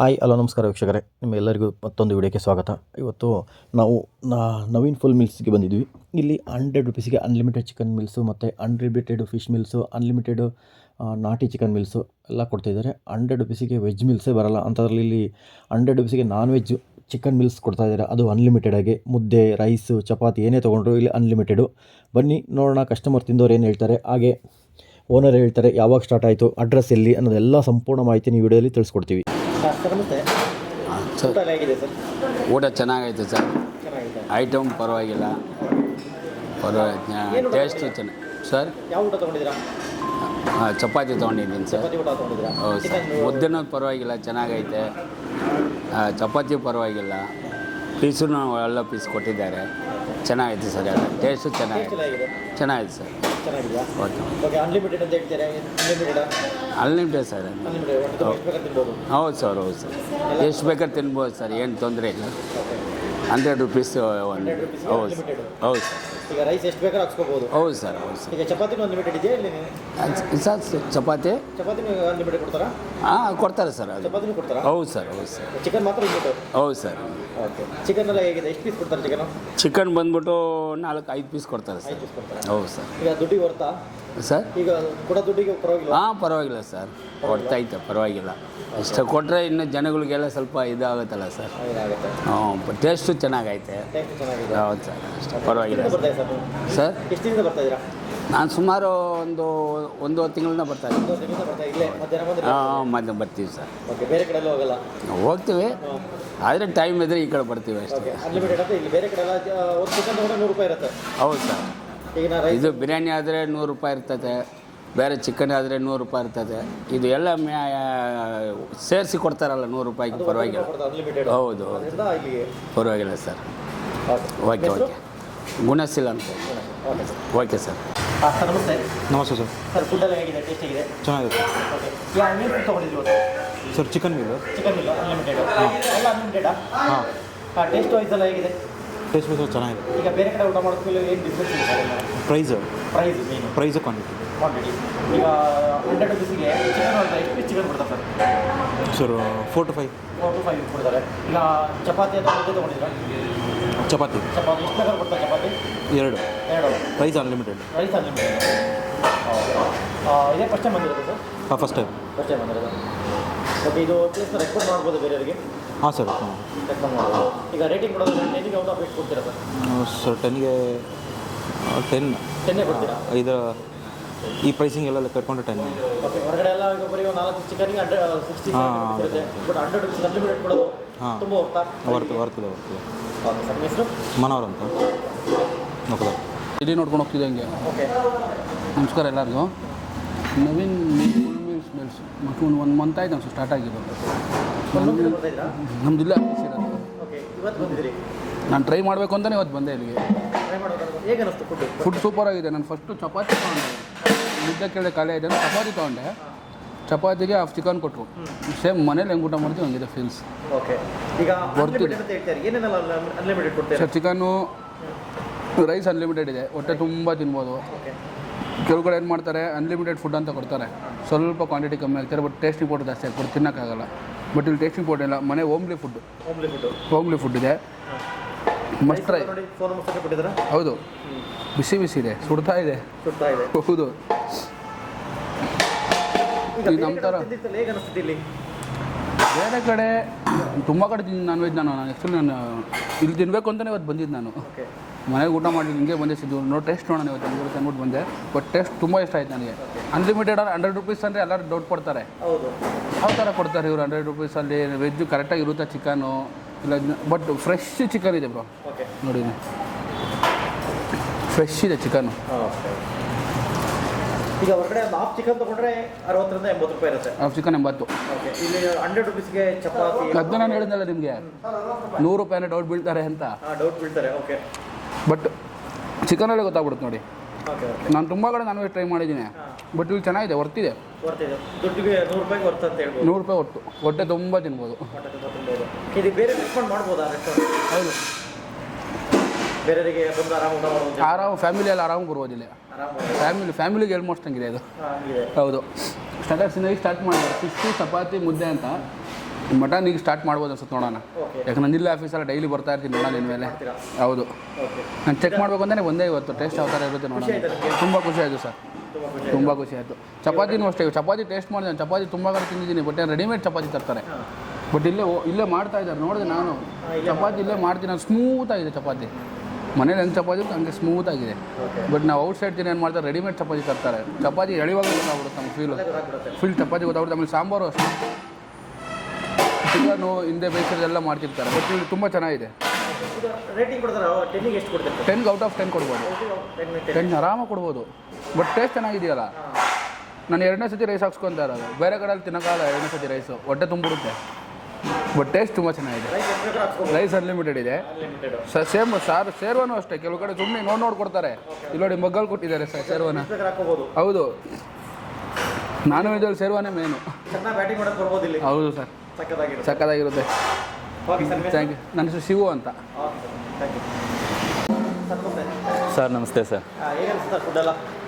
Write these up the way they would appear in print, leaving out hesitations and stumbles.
Hi hello ನಮಸ್ಕಾರ ವೀಕ್ಷಕರೇ, ನಿಮ್ಮೆಲ್ಲರಿಗೂ ಮತ್ತೊಂದು ವಿಡಿಯೋಕ್ಕೆ ಸ್ವಾಗತ. ಇವತ್ತು ನಾವು ನವೀನ್ ಫುಲ್ ಮಿಲ್ಸ್ಗೆ ಬಂದಿದ್ವಿ. ಇಲ್ಲಿ 100 ರುಪೀಸಿಗೆ ಅನ್ಲಿಮಿಟೆಡ್ ಚಿಕನ್ ಮಿಲ್ಸು ಮತ್ತು ಅನ್ಲಿಮಿಟೆಡ್ ಫಿಶ್ ಮಿಲ್ಸು, ಅನ್ಲಿಮಿಟೆಡ್ ನಾಟಿ ಚಿಕನ್ ಮಿಲ್ಸು ಎಲ್ಲ ಕೊಡ್ತಾಯಿದ್ದಾರೆ. 100 ರುಪೀಸಿಗೆ ವೆಜ್ ಮಿಲ್ಸೇ ಬರೋಲ್ಲ ಅಂಥದ್ರಲ್ಲಿ ಇಲ್ಲಿ 100 ರುಪೀಸಿಗೆ ನಾನ್ ವೆಜ್ ಚಿಕನ್ ಮಿಲ್ಸ್ ಕೊಡ್ತಾಯಿದ್ದಾರೆ. ಅದು ಅನ್ಲಿಮಿಟೆಡಾಗಿ ಮುದ್ದೆ, ರೈಸು, ಚಪಾತಿ ಏನೇ ತೊಗೊಂಡ್ರು ಇಲ್ಲಿ ಅನ್ಲಿಮಿಟೆಡು. ಬನ್ನಿ ನೋಡೋಣ ಕಸ್ಟಮರ್ ತಿಂದವ್ರು ಏನು ಹೇಳ್ತಾರೆ, ಹಾಗೆ ಓನರ್ ಹೇಳ್ತಾರೆ ಯಾವಾಗ ಸ್ಟಾರ್ಟ್ ಆಯಿತು, ಅಡ್ರೆಸ್ ಎಲ್ಲಿ ಅನ್ನೋದೆಲ್ಲ ಸಂಪೂರ್ಣ ಮಾಹಿತಿ ಈ ವಿಡಿಯೋದಲ್ಲಿ ತಿಳಿಸ್ಕೊಡ್ತೀವಿ. ಊಟ ಚೆನ್ನಾಗೈತೆ ಸರ್. ಐಟಮ್ ಪರವಾಗಿಲ್ಲ, ಟೇಸ್ಟು ಚೆನ್ನಾಗಿ ಸರ್. ಯಾವ ಊಟ ತೊಗೊಂಡಿದ್ದೀರಾ? ಚಪಾತಿ ತೊಗೊಂಡಿದ್ದೀನಿ ಸರ್. ಹೌದು ಸರ್. ಮುದ್ದೆನೂ ಪರವಾಗಿಲ್ಲ, ಚೆನ್ನಾಗೈತೆ. ಚಪಾತಿ ಪರವಾಗಿಲ್ಲ, ಪೀಸು ಎಲ್ಲ ಪೀಸ್ ಕೊಟ್ಟಿದ್ದಾರೆ, ಚೆನ್ನಾಗೈತೆ ಸರ್. ಎಲ್ಲ ಟೇಸ್ಟು ಚೆನ್ನಾಗೈತೆ ಸರ್. ಓಕೆ. ಅನ್ಲಿಮಿಟೆಡ್ ಅಂತ ಹೇಳ್ತೀರಾ? Unlimited sir. ಹೌದು ಸರ್, ಹೌದು ಸರ್. ಎಷ್ಟು ಬೇಕಾದ್ರೆ ತಿನ್ಬೋದು ಸರ್, ಏನು ತೊಂದರೆ ಇಲ್ಲ. 100 ರುಪೀಸ್ ಒಂದು. ಹೌದು ಸರ್, ಹೌದು ಸರ್. ಈಗ ರೈಸ್ ಎಷ್ಟು ಬೇಕಾದ್ರೂ ಹಾಕ್ಸ್ಕೋಬೋದು? ಹೌದು ಸರ್, ಹೌದು ಸರ್. ಈಗ ಚಪಾತಿನೂ ಅನ್ಲಿಮಿಟೆಡ್ ಇದೆಯಾ ಇಲ್ಲಿ? ಸರ್ ಚಪಾತಿನೂ ಅನ್ಲಿಮಿಟೆಡ್ ಕೊಡ್ತಾರಾ? ಕೊಡ್ತಾರೆ ಸರ್. ಅದು ಚಪಾತಿನೂ ಕೊಡ್ತಾರಾ? ಹೌದು ಸರ್, ಹೌದು ಸರ್. ಚಿಕನ್ ಮಾತ್ರ ಲಿಮಿಟೆಡ್? ಹೌದು ಸರ್. ಓಕೆ. ಚಿಕನ್ ಎಲ್ಲ ಹೇಗಿದೆ? ಎಷ್ಟು ಪೀಸ್ ಕೊಡ್ತಾರೆ ಚಿಕನ್? ಚಿಕನ್ ಬಂದ್ಬಿಟ್ಟು 4-5 ಪೀಸ್ ಕೊಡ್ತಾರೆ ಸರ್. 5 ಪೀಸ್ ಕೊಡ್ತಾರೆ. ಹೌದು ಸರ್. ಈಗ ದುಡ್ಡಿಗೆ ಹೊರ್ತಾ ಸರ್? ಈಗ ಕೊಡೋ ದುಡ್ಡಿಗೆ ಪರವಾಗಿಲ್ಲ? ಪರವಾಗಿಲ್ಲ ಸರ್, ಕೊಡ್ತೈತೆ, ಪರವಾಗಿಲ್ಲ. ಇಷ್ಟ ಕೊಟ್ಟರೆ ಇನ್ನು ಜನಗಳಿಗೆಲ್ಲ ಸ್ವಲ್ಪ ಇದಾಗುತ್ತಲ್ಲ ಸರ್. ಟೇಸ್ಟು ಚೆನ್ನಾಗೈತೆ. ಹೌದು ಸರ್, ಅಷ್ಟೇ, ಪರವಾಗಿಲ್ಲ ಸರ್. ಎಷ್ಟು ದಿನದಿಂದ ಬರ್ತಾ ಇದ್ದೀರಾ? ನಾನು ಸುಮಾರು ಒಂದು ತಿಂಗಳಿಂದ ಬರ್ತಾಯಿದ್ದೀನಿ. ಮಧ್ಯ ಬರ್ತೀವಿ ಸರ್. ಓಕೆ. ಬೇರೆ ಕಡೆ ಎಲ್ಲ ಹೋಗಲ್ಲ? ಹೋಗ್ತೀವಿ, ಆದರೆ ಟೈಮ್ ಇದ್ದರೆ ಈ ಕಡೆ ಬರ್ತೀವಿ ಅಷ್ಟೇ. ಅನ್ಲಿಮಿಟೆಡ್ ಅಂತ ಇಲ್ಲಿ ಬೇರೆ ಕಡೆ ಎಲ್ಲ ಒಂದು ಚಿಕನ್ ತೊಗೊಂಡ್ರೆ 100 ರೂಪಾಯಿ ಇರುತ್ತೆ? ಹೌದು ಸರ್. ಈಗ ಇದು ಬಿರಿಯಾನಿ ಆದರೆ 100 ರೂಪಾಯಿ ಇರ್ತದೆ, ಬೇರೆ ಚಿಕನ್ ಆದರೆ 100 ರೂಪಾಯಿ ಇರ್ತದೆ. ಇದು ಎಲ್ಲ ಸೇರಿಸಿ ಕೊಡ್ತಾರಲ್ಲ 100 ರೂಪಾಯಿಗೆ, ಪರವಾಗಿಲ್ಲ. ಹೌದು, ಪರವಾಗಿಲ್ಲ ಸರ್. Okay okay. ಗುಣಶೀಲ ಅಂತ. Okay sir. ಸರ್ ನಮಸ್ತೆ. ನಮಸ್ತೆ ಸರ್. ಸರ್ ಫುಡ್ ಎಲ್ಲ ಹೇಗಿದೆ? ಟೇಸ್ಟ್ ಹೇಗಿದೆ? ಚೆನ್ನಾಗಿದೆ ಓಕೆ. ಏನು ಫುಡ್ ತೊಗೊಂಡಿದ್ದೀವಿ sir? Chicken meal. Chicken meal unlimited? ಎಲ್ಲ ಅನ್ಲಿಮಿಟೆಡಾ? ಹಾಂ. ಟೇಸ್ಟ್ ವೈಸ್ ಎಲ್ಲ ಹೇಗಿದೆ? ಟೇಸ್ಟ್ ವೈಸ್ ಚೆನ್ನಾಗಿದೆ. ಈಗ ಬೇರೆ ಕಡೆ ಊಟ ಮಾಡಿದ್ಮೇಲೆ ಏನು ಡಿಫ್ರೆನ್ಸ್ ಇದೆ sir? Price main price quantity. ಈಗ 100 ರುಪೀಸಿಗೆ ಚಿಕನ್ ಅಂತ ಎಷ್ಟು ಪೀಸ್ ಚಿಕನ್ ಕೊಡ್ತಾರೆ ಸರ್? Sir 4 to 5. 4 to 5 ಕೊಡ್ತಾರೆ. ಈಗ ಚಪಾತಿ ಅಥವಾ ಮುದ್ದೆ ತೊಗೊಂಡಿದ್ದೀರಾ? ಚಪಾತಿ ಎಷ್ಟು ಬೇಕಾದ್ರೂ ಕೊಡ್ತಾರೆ? Chapati 2. Price unlimited. Rice unlimited. ಇದೇ ಫಸ್ಟ್ ಟೈಮ್ ಬಂದಿರೋದು ಸರ್? ಹಾಂ, ಫಸ್ಟ್ ಟೈಮ್ ಬಂದಿರೋದು. ಓಕೆ. ಇದು ಟೇಸ್ಟ್ ರೆಕಮೆಂಡ್ ಮಾಡ್ಬೋದು ಬೇರೆಯವರಿಗೆ? ಹಾಂ ಸರ್. ರೆಕಮೆಂಡ್ ಮಾಡ್ಬೋದು. ಈಗ ರೇಟಿಂಗ್ ಕೊಡೋದು 10ಗೆ ಔಟ್ ಆಫ್ ಎಷ್ಟು ಕೊಡ್ತೀರಾ ಸರ್? ಸರ್ 10ಗೆ 10 ಕೊಡ್ತೀರಾ? ಇದು ಈ ಪ್ರೈಸಿಂಗ್ ಎಲ್ಲ ಕಟ್ಕೊಂಡು 10. ಓಕೆ. ಹೊರಗಡೆ ಎಲ್ಲ ಈಗ ಬರೀ 4 ಚಿಕನ್ಗೆ 60 ಇರುತ್ತೆ. ಬಟ್ 100 ರುಪೀಸ್ ಅನ್ಲಿಮಿಟೆಡ್ ಕೊಡೋದು ತುಂಬ ಬರ್ತದೆ. Okay sir. ಹೆಸರು ಮನೋಹರ್ ಅಂತ. ಓಕೆ. ಇಲ್ಲಿ ನೋಡ್ಕೊಂಡು ಹೋಗ್ತಿದ್ದೆ ಹಂಗೆ. ಓಕೆ. ನಮಸ್ಕಾರ ಎಲ್ಲರಿಗೂ. ನವೀನ್ ಮಿಲ್ಸ್ ಮತ್ತು ಒಂದು ಮಂತ್ ಆಯ್ತು ನಮ್ಗೆ ಸ್ಟಾರ್ಟ್ ಆಗಿದ್ದು. ನಮ್ಮದಿಲ್ಲ. ಓಕೆ. ಇವತ್ತು ಬಂದಿದ್ದೀರಿ? ನಾನು ಟ್ರೈ ಮಾಡಬೇಕು ಅಂತಲೇ ಇವತ್ತು ಬಂದೆ ಇಲ್ಲಿಗೆ. ಟ್ರೈ ಮಾಡೋದು ಹೇಗೆ ಅನ್ನಿಸ್ತು? ಫುಡ್ ಸೂಪರ್ ಆಗಿದೆ. ನಾನು ಫಸ್ಟು ಚಪಾತಿ ತೊಗೊಂಡೆ, ಮುದ್ದೆ ಕೇಳಿದೆ ಖಾಲಿ ಆಗಿದೆ ಅಂತ ಚಪಾತಿ ತೊಗೊಂಡೆ. ಚಪಾತಿಗೆ ಹಾಫ್ ಚಿಕನ್ ಕೊಟ್ಟರು. ಸೇಮ್ ಮನೇಲಿ ಹೆಂಗೆ ಊಟ ಮಾಡ್ತೀವಿ ಹಂಗಿದೆ ಫೀಲ್ಸ್. ಓಕೆ. ಈಗ ಬರ್ತಿದೆ ಏನೇನೆಲ್ಲ ಅನ್ಲಿಮಿಟೆಡ್ ಕೊಡ್ತೀರಾ ಸರ್? ಚಿಕನ್ನು, ರೈಸ್ ಅನ್ಲಿಮಿಟೆಡ್ ಇದೆ, ಹೊಟ್ಟೆ ತುಂಬ ತಿನ್ಬೋದು. ಓಕೆ. ಕೆಲವು ಕಡೆ ಏನು ಮಾಡ್ತಾರೆ, ಅನ್ಲಿಮಿಟೆಡ್ ಫುಡ್ ಅಂತ ಕೊಡ್ತಾರೆ, ಸ್ವಲ್ಪ ಕ್ವಾಂಟಿಟಿ ಕಮ್ಮಿ ಆಗ್ತಾರೆ, ಬಟ್ ಟೇಸ್ಟಿಂಗ್ ಪೌಡರ್ ಜಾಸ್ತಿ ಆಗ್ಬಿಟ್ಟು ತಿನ್ನೋಕ್ಕಾಗಲ್ಲ. ಬಟ್ ಇಲ್ಲಿ ಟೇಸ್ಟಿಂಗ್ ಪೌಡರ್ ಇಲ್ಲ, ಮನೆ ಹೋಮ್ಲಿ ಫುಡ್ ಇದೆ. Must try. ಹೌದು, ಬಿಸಿ ಇದೆ, ಸುಡ್ತಾ ಇದೆ. ಹೌದು. ನಮ್ಮ ಥರ ಬೇರೆ ಕಡೆ ತುಂಬ ಕಡೆ ನಾನ್ ವೆಜ್ ನಾನು ಆ್ಯಕ್ಚುಲಿ ಇಲ್ಲಿ ತಿನ್ನಬೇಕು ಅಂತಲೇ ಇವತ್ತು ಬಂದಿದ್ದು. ನಾನು ಮನೆಗೆ ಊಟ ಮಾಡಿ ಹಿಂಗೆ ಬಂದಿದ್ದು. ಟೇಸ್ಟ್ ನೋಡೋಣ ಇವತ್ತು ಹೆಂಗಿರುತ್ತೆ ಅಂದ್ಬಿಟ್ಟು ಬಂದೆ. ಬಟ್ ಟೇಸ್ಟ್ ತುಂಬ ಇಷ್ಟ ಆಯ್ತು ನನಗೆ. ಅನ್ಲಿಮಿಟೆಡ್ 100 ರುಪೀಸ್ ಅಂದರೆ ಎಲ್ಲರೂ ಡೌಟ್ ಪಡ್ತಾರೆ, ಯಾವ ಥರ ಕೊಡ್ತಾರೆ ಇವರು 100 ರುಪೀಸಲ್ಲಿ? ವೆಜ್ಜು ಕರೆಕ್ಟಾಗಿ ಇರುತ್ತಾ ಚಿಕನು ಇಲ್ಲ? ಬಟ್ ಫ್ರೆಶ್ ಚಿಕನ್ ಇದೆ ಬ್ರೋ, ನೋಡಿ ಫ್ರೆಶ್ ಇದೆ ಚಿಕನ್ನು. ಈಗ ಹೊರಗಡೆ ಹಾಫ್ ಚಿಕನ್ ತೊಗೊಂಡ್ರೆ 60ರಿಂದ 80 ರೂಪಾಯಿ ಇರುತ್ತೆ. Half chicken 80. ಓಕೆ. ಇಲ್ಲಿ 100 ರುಪೀಸ್ಗೆ ಚಪಾತಿ. ಅದನ್ನ ನಾನು ಹೇಳಿದ್ನಲ್ಲ ನಿಮಗೆ, 100 ರೂಪಾಯಿನ ಡೌಟ್ ಬೀಳ್ತಾರೆ ಅಂತ. ಡೌಟ್ ಬೀಳ್ತಾರೆ. ಓಕೆ. ಬಟ್ ಚಿಕನಲ್ಲೇ ಗೊತ್ತಾಗ್ಬಿಡುತ್ತೆ ನೋಡಿ. ಓಕೆ. ನಾನು ತುಂಬ ಕಡೆ ನಾನ್ ವೆಜ್ ಟ್ರೈ ಮಾಡಿದ್ದೀನಿ, ಬಟ್ ಇಲ್ಲಿ ಚೆನ್ನಾಗಿದೆ, ವರ್ತಿದೆ. ದುಡ್ಡಿಗೆ 100 ರೂಪಾಯಿಗೆ ವರ್ತ್ ಅಂತ ಹೇಳ್ಬೋದು. 100 ರೂಪಾಯಿ ಒಟ್ಟು ಹೊಟ್ಟೆ ತುಂಬ ತಿನ್ಬೋದು. ಇದು ಬೇರೆ ರೆಸ್ಪಾಂಡ್ ಮಾಡ್ಬೋದಾ ರೆಸ್ಟೋರೆಂಟ್? ಹೌದು. ಬೇರೆಯವರಿಗೆ ಬಂದು ಆರಾಮ್ ಫ್ಯಾಮಿಲಿಯಲ್ಲಿ ಆರಾಮ್ ಬರ್ಬೋದಿಲ್ಲ. ಫ್ಯಾಮಿಲಿಗೆ ಆಲ್ಮೋಸ್ಟ್ ಹಂಗಿದೆ ಇದು. ಹೌದು. ಸ್ಟಾರ್ಟ್ ಮಾಡಿದ್ದಾರೆ ಫಿಶ್ಶು, ಚಪಾತಿ, ಮುದ್ದೆ ಅಂತ. ಮಟನ್ ಈಗ ಸ್ಟಾರ್ಟ್ ಮಾಡ್ಬೋದು ಅನ್ಸುತ್ತೆ ನೋಡೋಣ. ಯಾಕಂದ್ರೆ ನಾನು ಇಲ್ಲೇ ಆಫೀಸಲ್ಲಿ ಡೈಲಿ ಬರ್ತಾ ಇರ್ತೀನಿ ನೋಡೋಣ ಇನ್ಮೇಲೆ. ಹೌದು, ನಾನು ಚೆಕ್ ಮಾಡ್ಬೇಕು ಅಂದರೆ ಒಂದೇ ಇವತ್ತು ಟೇಸ್ಟ್ ಯಾವ ಥರ ಇರುತ್ತೆ ನೋಡೋಣ. ತುಂಬ ಖುಷಿ ಆಯಿತು ಸರ್, ತುಂಬ ಖುಷಿ ಆಯಿತು. ಚಪಾತಿನೂ ಅಷ್ಟೇ, ಚಪಾತಿ ಟೇಸ್ಟ್ ಮಾಡಿದೆ. ಚಪಾತಿ ತುಂಬ ಕಡೆ ತಿಂದಿದ್ದೀನಿ, ಬಟ್ ರೆಡಿಮೇಡ್ ಚಪಾತಿ ತರ್ತಾರೆ. ಬಟ್ ಇಲ್ಲೇ ಮಾಡ್ತಾ ಇದ್ದಾರೆ ನೋಡಿದೆ ನಾನು. ಚಪಾತಿ ಇಲ್ಲೇ ಮಾಡ್ತೀನಿ, ನಾನು ಸ್ಮೂತಾಗಿದೆ ಚಪಾತಿ. ಮನೇಲಿ ಹೆಂಗೆ ಚಪಾತಿ ಹಂಗೆ ಸ್ಮೂತಾಗಿದೆ. ಬಟ್ ನಾವು ಔಟ್ಸೈಡ್ ತಿನ್ನ ಏನು ಮಾಡ್ತಾರೆ, ರೆಡಿಮೇಡ್ ಚಪಾತಿ ತರ್ತಾರೆ. ಚಪಾತಿ ಎಳಿವಾಗ ಗೊತ್ತಾಗ್ಬಿಡುತ್ತೆ ನಮ್ಗೆ, ಫೀಲ್ ಚಪಾತಿ ಗೊತ್ತಾಗ್ಬಿಡುತ್ತೆ. ಆಮೇಲೆ ಸಾಂಬಾರು ಅಷ್ಟೇ, ಚಿಕನು ಹಿಂದೆ ಬೇಯಿಸೋದೆಲ್ಲ ಮಾಡ್ತಿರ್ತಾರೆ. ಬಟ್ ಇಲ್ಲಿ ತುಂಬ ಚೆನ್ನಾಗಿದೆ. ರೇಟಿಂಗ್ ಕೊಡ್ತಾರೆ, 10ಗೆ ಎಷ್ಟು ಕೊಡ್ತಾರೆ? 10 ಔಟ್ ಆಫ್ 10 ಕೊಡ್ಬೋದು, 10 ಆರಾಮಾಗಿ ಕೊಡ್ಬೋದು. ಬಟ್ ಟೇಸ್ಟ್ ಚೆನ್ನಾಗಿದೆಯಲ್ಲ. ನಾನು 2ನೇ ಸತಿ ರೈಸ್ ಹಾಕ್ಸ್ಕೊತಾ ಇರೋದು, ಬೇರೆ ಕಡೆಯಲ್ಲಿ ತಿನ್ನೋಕ್ಕಾಗಲ್ಲ 2ನೇ ಸತಿ ರೈಸು, ಹೊಟ್ಟೆ ತುಂಬಿಡುತ್ತೆ. ಬಟ್ ಟೇಸ್ಟ್ ತುಂಬ ಚೆನ್ನಾಗಿದೆ. ರೈಸ್ ಅನ್ಲಿಮಿಟೆಡ್ ಇದೆ ಸರ್. ಸೇಮ್ ಸಾರು ಶೇರ್ವಾನು ಅಷ್ಟೇ, ಕೆಲವು ಕಡೆ ಸುಮ್ಮನೆ ನೋಡಿ ಕೊಡ್ತಾರೆ. ಇಲ್ಲಿ ನೋಡಿ ಮಗ್ಗಲ್ಲಿ ಕೊಟ್ಟಿದ್ದಾರೆ ಸರ್ ಶೇರ್ವಾನ. ಹೌದು, ನಾನ್ ವೆಜ್ಜಲ್ಲಿ ಶೇರ್ವಾನೇ ಮೇನು. ಹೌದು ಸರ್, ಸಕ್ಕತ್ತಾಗಿರುತ್ತೆ. Thank you. ನನ್ನ ಹೆಸರು ಶಿವು ಅಂತ. ಸರ್ ನಮಸ್ತೆ ಸರ್.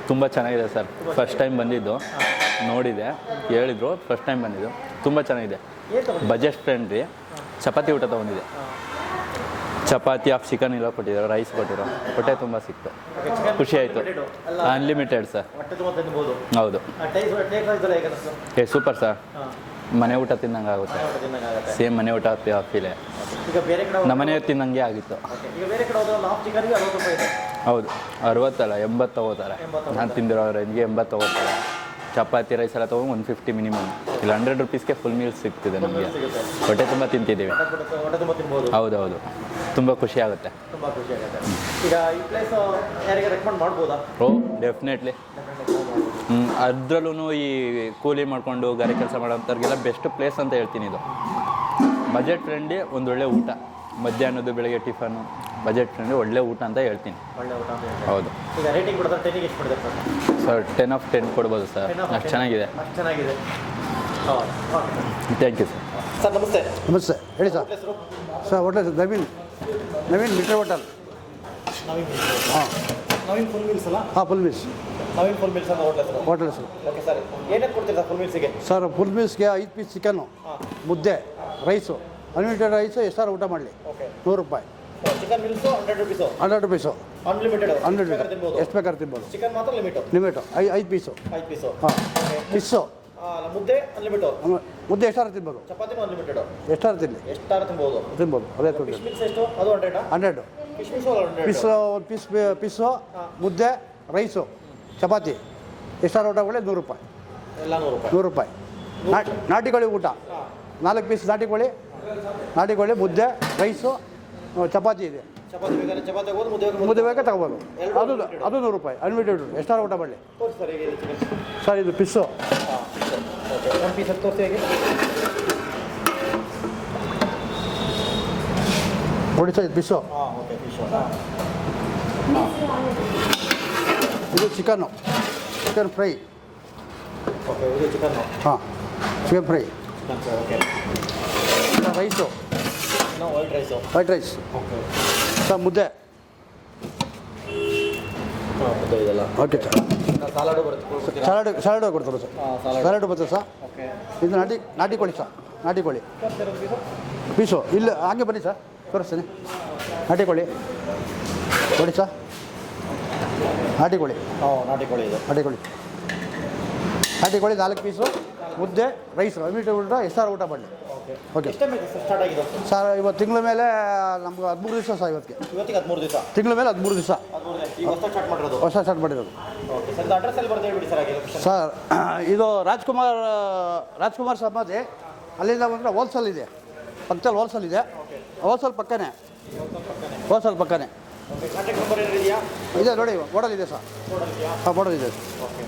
ತುಂಬ ಚೆನ್ನಾಗಿದೆ ಸರ್. ಫಸ್ಟ್ ಟೈಮ್ ಬಂದಿದ್ದು, ನೋಡಿದೆ, ಹೇಳಿದರು, ಫಸ್ಟ್ ಟೈಮ್ ಬಂದಿದ್ದು. ತುಂಬ ಚೆನ್ನಾಗಿದೆ, ಬಜೆಟ್ ಫ್ರೆಂಡ್ಲಿ. ಚಪಾತಿ ಊಟ ತೊಗೊಂಡಿದೆ. ಚಪಾತಿ ಆಫ್ ಚಿಕನ್ ಎಲ್ಲ ಕೊಟ್ಟಿದ್ದಾರೆ, ರೈಸ್ ಕೊಟ್ಟಿರೋ, ಹೊಟ್ಟೆ ತುಂಬ ಸಿಕ್ತು, ಖುಷಿ ಆಯಿತು. Unlimited sir. ಹೌದು, ಸೂಪರ್ ಸರ್. ಮನೆ ಊಟ ತಿನ್ನಂಗೆ ಆಗುತ್ತೆ, ಸೇಮ್ ಮನೆ ಊಟ ಫೀಲೇ. ನಮ್ಮ ಮನೆ ತಿನ್ನಂಗೆ ಆಗಿತ್ತು. ಹೌದು, 60 ಅಲ್ಲ 80 ತಗೋತಾರೆ. ನಾನು ತಿಂದಿರೋ ರೇಂಜ್ಗೆ 80 ತಗೋತಾರೆ. ಚಪಾತಿ ರೈಸ್ ಎಲ್ಲ ತೊಗೊಂಡು 150 ಮಿನಿಮಮ್. ಇಲ್ಲ 100 ರುಪೀಸ್ಗೆ ಫುಲ್ ಮೀಲ್ಸ್ ಸಿಗ್ತಿದೆ ನಮಗೆ. ಹೊಟ್ಟೆ ತುಂಬ ತಿಂತಿದ್ದೀವಿ. ಹೌದೌದು, ತುಂಬ ಖುಷಿ ಆಗುತ್ತೆ. ಓ ಡೆಫಿನೆಟ್ಲಿ. ಅದರಲ್ಲೂ ಈ ಕೂಲಿ ಮಾಡಿಕೊಂಡು ಗಾರೆ ಕೆಲಸ ಮಾಡೋಂಥವ್ರಿಗೆಲ್ಲ ಬೆಸ್ಟ್ ಪ್ಲೇಸ್ ಅಂತ ಹೇಳ್ತೀನಿ ಇದು. ಬಜೆಟ್ ಫ್ರೆಂಡ್ಲಿ, ಒಂದೊಳ್ಳೆ ಊಟ. ಮಧ್ಯಾಹ್ನದ್ದು ಬೆಳಗ್ಗೆ ಟಿಫನು ಬಜೆಟ್ ಫ್ರೆಂಡ್ಲಿ ಒಳ್ಳೆ ಊಟ ಅಂತ ಹೇಳ್ತೀನಿ. ಹೌದು ಸರ್, 10 ಆಫ್ 10 ಕೊಡ್ಬೋದು ಸರ್, ಅಷ್ಟು ಚೆನ್ನಾಗಿದೆ. Thank you sir. ಸರ್ ನಮಸ್ತೆ. ನಮಸ್ತೆ, ಹೇಳಿ ಸರ್. ಸರ್ ಹೋಟೆಲ್ ನವೀನ್ ಮಿಟ್ರ್ ಹೋಟೆಲ್. ಹಾಂ, ನವೀನ್ ಫುಲ್ ಮೀಲ್ಸ್ ಅಲ್ಲ? ಹಾಂ, full meals. Naveen full meals ಅಂತ ಹೋಟೆಲ್ ಸರ್. ಓಕೆ ಸರ್, ಏನೇನು ಕೊಡ್ತೀರಾ ಫುಲ್ ಮೀಲ್ಸಿಗೆ? ಸರ್ ಫುಲ್ ಮೀಲ್ಸ್ಗೆ 5 ಪೀಸ್ ಚಿಕನ್ನು, ಮುದ್ದೆ, ರೈಸು, ಅನ್ಲಿಮಿಟೆಡ್ ರೈಸು. ಎಷ್ಟಾರು ಊಟ ಮಾಡಲಿ, 100 ರೂಪಾಯಿ. Chicken meals 100 rupees. 100 rupees unlimited. ಎಷ್ಟು ಬೇಕಾದ್ರೆ ತಿನ್ಬೋದು. ಚಿಕನ್ ಮಾತ್ರ ಲಿಮಿಟು 5 ಪೀಸು. 5 ಪೀಸು. ಹಾಂ, ಫಿಸ್ಸು, ಮುದ್ದೆ ಅನ್ಲಿಮಿಟೆಡ್. ಮುದ್ದೆ ಎಷ್ಟಾರು ತಿನ್ಬೋದು. ಚಪಾತಿನೂ ಅನ್ಲಿಮಿಟೆಡ್. ಎಷ್ಟಾರು ತಿನ್ನಲಿ, ಎಷ್ಟಾರು ತಿನ್ಬೋದು. ಅದೇ ಫಿಶ್ ಮೀಲ್ಸ್ ಎಷ್ಟು? ಅದು 100. Fish meals 100. ಒಂದು ಪೀಸು ಮುದ್ದೆ, ರೈಸು, ಚಪಾತಿ ಎಷ್ಟಾರು ಊಟ ಮಾಡಿ 100 ರೂಪಾಯಿ. ಎಲ್ಲ 100 ರೂಪಾಯಿ. ನಾಟಿ ಕೋಳಿ ಊಟ 4 ಪೀಸ್ ನಾಟಿ ಕೋಳಿ, ಮುದ್ದೆ, ರೈಸು, ಚಪಾತಿ ಇದೆ. ಚಪಾತಿ ಬೇಕಾದ್ರೆ ಚಪಾತಿ ಆಗೋದು, ಮುದ್ದೆ ಬೇಕಾದ್ರೆ ತಗೋಬೋದು. ಅದು 100 ರೂಪಾಯಿ ಅನ್ಲಿಮಿಟೆಡ್. ಎಷ್ಟಾರು ಊಟ ಮಾಡಲಿ. ಸರ್ ಇದು ಪಿಸ್ಸು. ಒಂದು ಪೀಸ್ ತೋರಿಸಿ ಹೇಗೆ ನೋಡಿ ಸರ್, ಇದು ಪಿಸ್ಸು. Okay, fish. ಇದು ಚಿಕನ್ ಫ್ರೈ. ಓಕೆ, ಇದು ಚಿಕನ್. ಹಾಂ, chicken fry. Okay, rice, white rice. Okay sir ಮುದ್ದೆ. ಮುದ್ದೆ ಇದೆಲ್ಲ. Okay sir. ಸಲಾಡು ಬರುತ್ತೆ. ಸಲಾಡು ಕೊಡ್ತಾರೆ ಸರ್. ಸಲಾಡು ಬರ್ತದೆ ಸರ್. ಓಕೆ, ಇದು ನಾಟಿ ಕೋಳಿ ಸರ್. ನಾಟಿ ಕೋಳಿ ಪೀಸು ಇಲ್ಲ, ಹಾಗೆ ಬನ್ನಿ ಸರ್, ತೋರಿಸ್ತೀನಿ. ನಾಟಿ ಕೋಳಿ ನೋಡಿ ಸರ್, ನಾಟಿ ಕೋಳಿ. ನಾಟಿ ಕೋಳಿ ಇದು. ನಾಟಿ ಕೋಳಿ 4 ಪೀಸು, ಮುದ್ದೆ, ರೈಸ್, ಅನ್ಲಿಮಿಟೆಡ್ ಊಟ. ಎಷ್ಟಾರು ಊಟ ಮಾಡಲಿ. ಓಕೆ ಸ್ಟಾರ್ಟ್ ಆಗಿದೆ ಸರ್. ಇವತ್ತು ತಿಂಗಳ ಮೇಲೆ ನಮ್ಗೆ 13 ದಿವಸ ಸರ್. ಇವತ್ತಿಗೆ 13 ದಿವಸ. ತಿಂಗಳ ಮೇಲೆ 13 ದಿವಸ ಹೊಸ ಸ್ಟಾರ್ಟ್ ಮಾಡಿರೋದು. ಓಕೆ ಸರ್, ಅಡ್ರೆಸ್ ಅಲ್ಲಿ ಬರ್ತೇವೆ ಬಿಡಿ ಸರ್. ಇದು ರಾಜ್ಕುಮಾರ್ ಸಮಾಧಿ. ಅಲ್ಲಿಂದ ಬಂದರೆ ಹೋಲ್ಸೇಲ್ ಇದೆ, ಪಕ್ಕದಲ್ಲಿ ಹೋಲ್ಸೇಲ್ ಇದೆ. ಹೋಲ್ಸೇಲ್ ಪಕ್ಕನೇ. ಕಾಂಟ್ಯಾಕ್ಟ್ ನಂಬರ್ ಏನಿದೆಯಾ? ಇದೆ ನೋಡಿ, ಬೋರ್ಡಲ್ ಇದೆ ಸರ್. ಹಾಂ, ಬೋರ್ಡಲ್ ಇದೆ. ಓಕೆ.